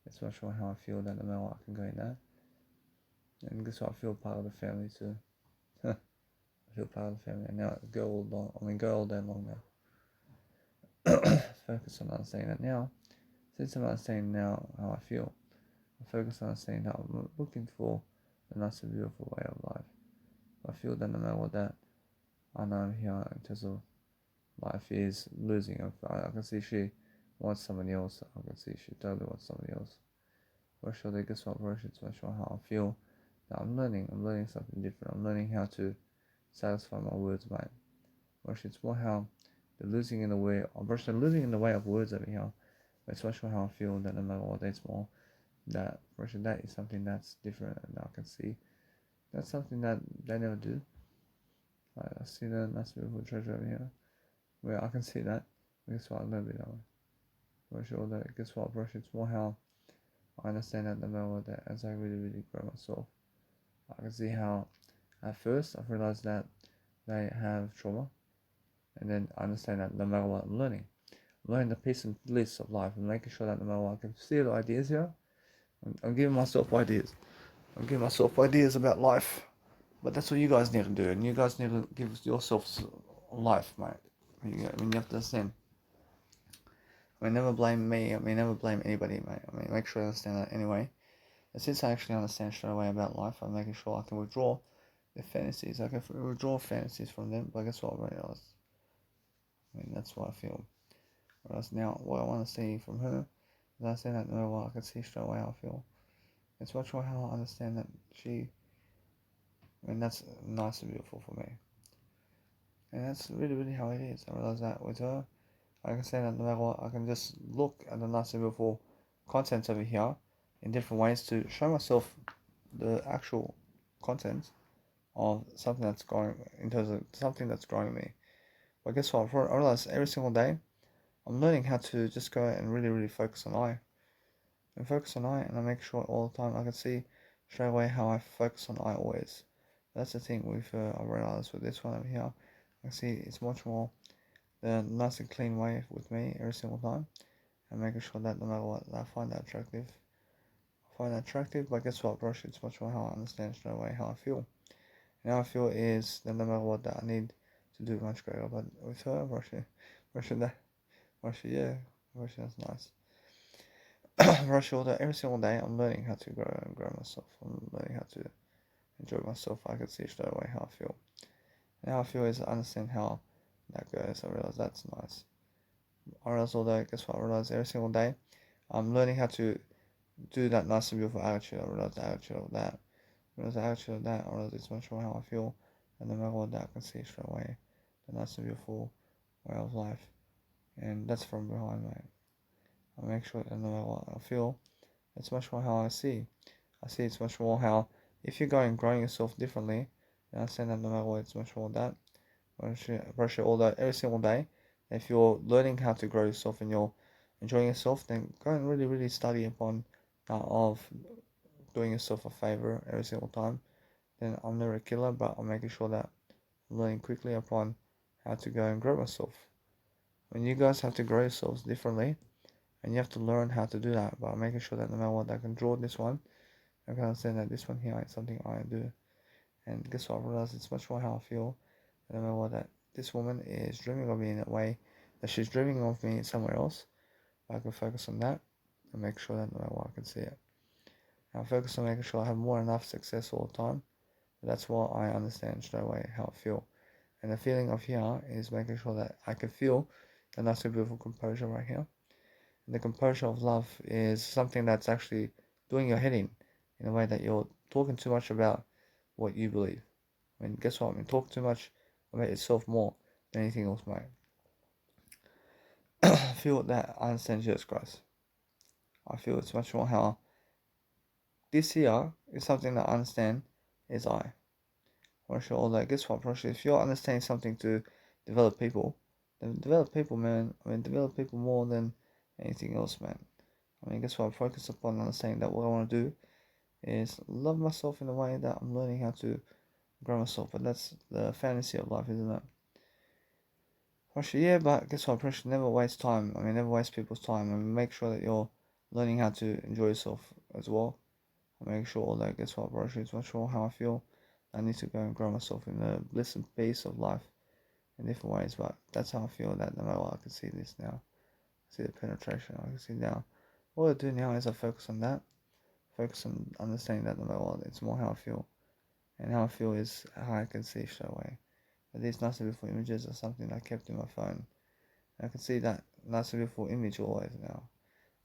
it's much more how I feel that no matter what I can go in that. And guess what? I feel part of the family too. I feel part of the family. And now go all day long now. Focus on understanding that now. Since I'm understanding now how I feel, I focus on understanding how I'm looking for a nice and beautiful way of life. I feel that no matter what that I know here in terms of life is losing. I can see she wants somebody else. I can see she totally wants somebody else. For sure, they guess what version it's much more how I feel. Now I'm learning something different. I'm learning how to satisfy my words, mate. Version it's more how the losing in the way losing in the way of words over here. It's much more how I feel that no matter what, it's more that version that is something that's different, and I can see that's something that they never do. I see the nice beautiful treasure over here. Where I can see that. Guess what? A little bit that way. For sure that guess what, brush it's more how I understand that no matter what that as I really grow myself. I can see how at first I've realized that they have trauma, and then I understand that no matter what I'm learning the peace and bliss of life, and making sure that no matter what I can see the ideas here. I'm giving myself ideas. I'm giving myself ideas about life. But that's what you guys need to do, and you guys need to give yourselves life, mate. You have to understand. I mean, never blame me. I mean, never blame anybody, mate. I mean, make sure I understand that anyway. And since I actually understand straight away about life, I'm making sure I can withdraw the fantasies. I can withdraw fantasies from them. But guess what? I mean, that's what I feel. Whereas now, what I want to see from her is I say that no matter what, I can see straight away how I feel. It's much more how I understand that she. I mean, that's nice and beautiful for me. And that's really how it is. I realize that with her, I can say that no matter what, I can just look at the nice and beautiful content over here in different ways to show myself the actual content of something that's growing in terms of something that's growing me. But guess what? I realize every single day I'm learning how to just go and really focus on I. And focus on I, and I make sure all the time I can see straight away how I focus on I always. That's the thing with I realize with this one over here. I see it's much more the nice and clean way with me every single time, and making sure that no matter what I find that attractive. But guess what, brush? It's much more how I understand straight away how I feel. And how I feel is that no matter what that I need to do much greater. But with her, yeah, that's nice. Brush all that every single day. I'm learning how to grow myself. I'm learning how to enjoy myself. I can see straight away how I feel. And how I feel is I understand how that goes. I realize that's nice. I realize all that, guess what? I realize every single day I'm learning how to do that nice and beautiful attitude. I realize the attitude of that. I realize the attitude of that. I realize it's much more how I feel. And no matter what, that I can see straight away the nice and beautiful way of life. And that's from behind, mate. I make sure that no matter what I feel, it's much more how I see. I see it's much more how if you're growing yourself differently, then I understand that no matter what, it's much more that. Brush it all that every single day. If you're learning how to grow yourself and you're enjoying yourself, then go and really, really study upon that of doing yourself a favor every single time. Then I'm never a killer, but I'm making sure that I'm learning quickly upon how to go and grow myself. When you guys have to grow yourselves differently, and you have to learn how to do that by making sure that no matter what, I can draw this one. I can understand that this one here is something I do. And guess what? I realize it's much more how I feel. And no matter what, that this woman is dreaming of me in a way that she's dreaming of me somewhere else. I can focus on that and make sure that no matter what, I can see it. And I focus on making sure I have more than enough success all the time. That's what I understand straight away how I feel. And the feeling of here is making sure that I can feel the nice and beautiful composure right here. And the composure of love is something that's actually doing your head in a way that you're talking too much about what you believe. I mean, guess what? I mean, talk too much about yourself more than anything else, mate. I feel that I understand Jesus Christ. I feel it's much more how this here is something that I understand is I. Want to show all that. Guess what, Pressure? If you're understanding something to develop people, then develop people, man. I mean, develop people more than anything else, man. I mean, guess what? Focus upon understanding that what I want to do is love myself in a way that I'm learning how to grow myself. But that's the fantasy of life, isn't it? Pressure, yeah, but guess what? Pressure, never waste time. I mean, never waste people's time. I mean, make sure that you're learning how to enjoy yourself as well. I make sure that, guess what, Pressure, it's much more how I feel. I need to go and grow myself in the bliss and peace of life in different ways, but that's how I feel that no matter what, I can see this now. I see the penetration, I can see now. All I do now is I focus on that, focus on understanding that no matter what, it's more how I feel. And how I feel is how I can see straight away. But these nice and beautiful images are something I kept in my phone. And I can see that nice and beautiful image always now.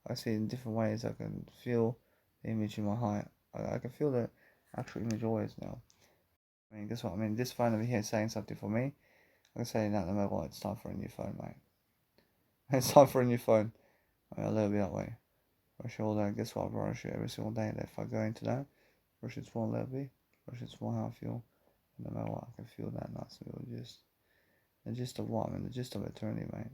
I see it in different ways. I can feel the image in my heart. I can feel the actual image always now. I mean, guess what? I mean, this phone over here is saying something for me. I can say that no matter what, it's time for a new phone, mate. It's time for a new phone. I mean, I'll let it be that way. Rush all that. Guess what? I rush it every single day. And if I go into that, rush it's more let it be. Rush it's more how I feel. No matter what, I can feel that nice. Just the gist of what? I mean, the gist of eternity, mate.